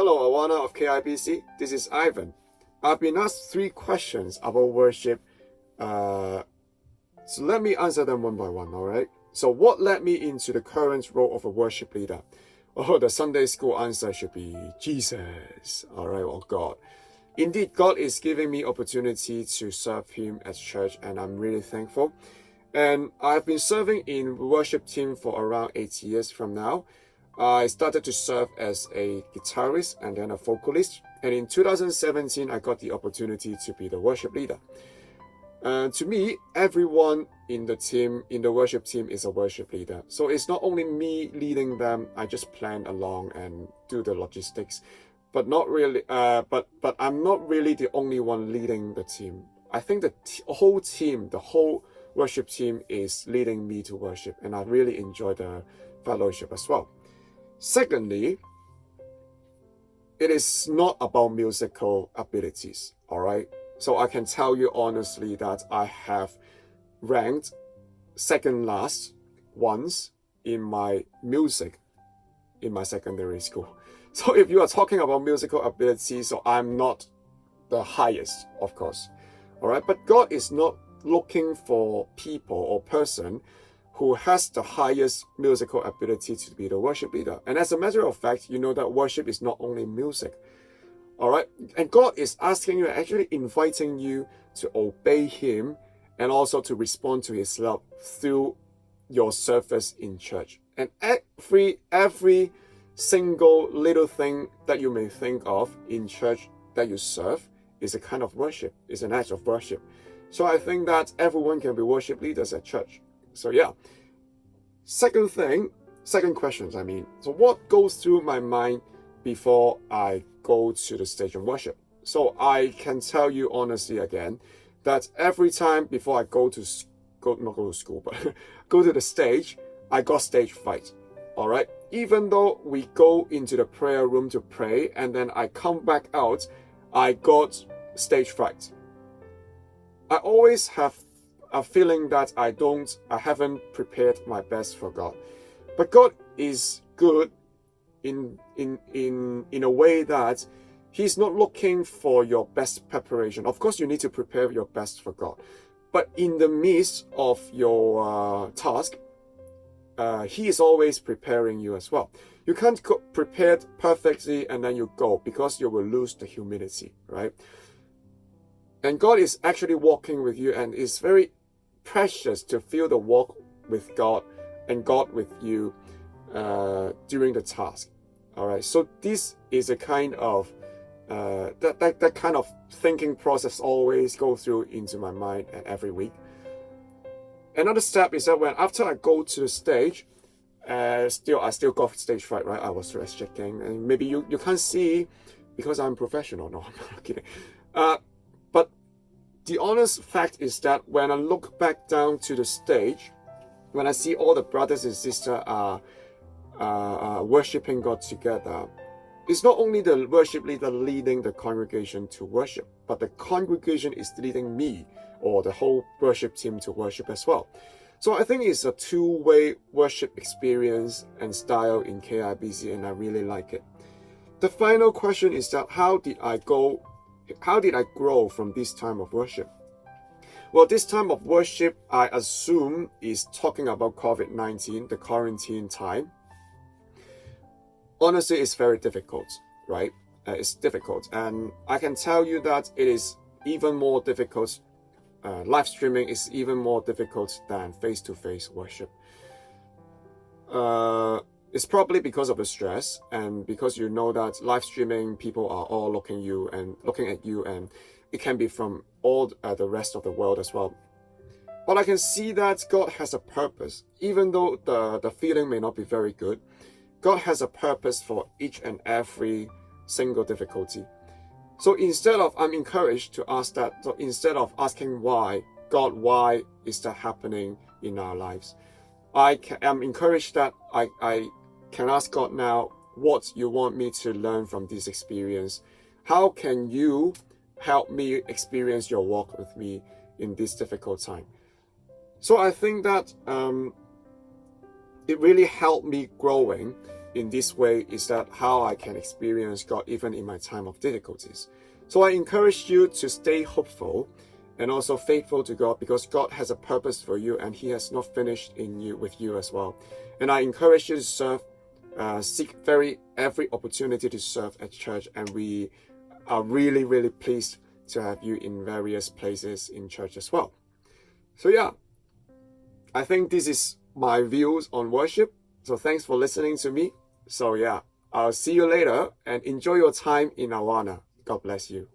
Hello, AWANA of KIBC. This is Ivan. I've been asked 3 questions about worship. So let me answer them one by one, alright? So what led me into the current role of a worship leader? Oh, the Sunday school answer should be Jesus, alright, or God. Indeed, God is giving me opportunity to serve Him at church, and I'm really thankful. And I've been serving in worship team for around 8 years from now. I started to serve as a guitarist and then a vocalist. And in 2017, I got the opportunity to be the worship leader. To me, everyone in the team, in the worship team, is a worship leader. So it's not only me leading them. I just plan along and do the logistics, but not really. But I'm not really the only one leading the team. I think the whole team, the whole worship team, is leading me to worship, and I really enjoy the fellowship as well. Secondly, it is not about musical abilities, all right? So I can tell you honestly that I have ranked second last once in my music in my secondary school. So if you are talking about musical abilities, so I'm not the highest, of course, all right? But God is not looking for people or person who has the highest musical ability to be the worship leader. And as a matter of fact, you know that worship is not only music. All right? And God is asking you, actually inviting you to obey Him and also to respond to His love through your service in church. And every single little thing that you may think of in church that you serve is a kind of worship, is an act of worship. So I think that everyone can be worship leaders at church. So yeah, second questions, So what goes through my mind before I go to the stage and worship? So I can tell you honestly again, that every time before I go to the stage, I got stage fright, all right? Even though we go into the prayer room to pray and then I come back out, I got stage fright. I always have a feeling that I haven't prepared my best for God. But God is good in a way that He's not looking for your best preparation. Of course, you need to prepare your best for God. But in the midst of your task, He is always preparing you as well. You can't prepare perfectly and then you go, because you will lose the humility, right? And God is actually walking with you, and it's very precious to feel the walk with God and God with you during the task. All right, so this is a kind of that kind of thinking process always goes through into my mind every week. Another step is that when after I go to the stage, I still got stage fright, right? I was stress checking, and maybe you can't see because I'm professional. No, I'm not kidding. But the honest fact is that when I look back down to the stage, when I see all the brothers and sisters are worshiping God together, it's not only the worship leader leading the congregation to worship, but the congregation is leading me or the whole worship team to worship as well. So I think it's a two-way worship experience and style in KIBC, and I really like it. The final question is that how did I grow from this time of worship? Well, this time of worship, I assume, is talking about COVID-19, the quarantine time. Honestly, it's very difficult, right? It's difficult. And I can tell you that it is even more difficult. Live streaming is even more difficult than face-to-face worship. It's probably because of the stress, and because you know that live streaming, people are all looking at you, and it can be from all the rest of the world as well. But I can see that God has a purpose. Even though the feeling may not be very good, God has a purpose for each and every single difficulty. So I'm encouraged to ask that. So instead of asking why, God, why is that happening in our lives? I am encouraged that I can ask God now, what you want me to learn from this experience? How can you help me experience your walk with me in this difficult time? So I think that it really helped me growing in this way is that how I can experience God even in my time of difficulties. So I encourage you to stay hopeful and also faithful to God, because God has a purpose for you and He has not finished with you as well. And I encourage you to serve, seek every opportunity to serve at church, and we are really, really pleased to have you in various places in church as well. So yeah, I think this is my views on worship. So thanks for listening to me. So yeah, I'll see you later and enjoy your time in AWANA. God bless you.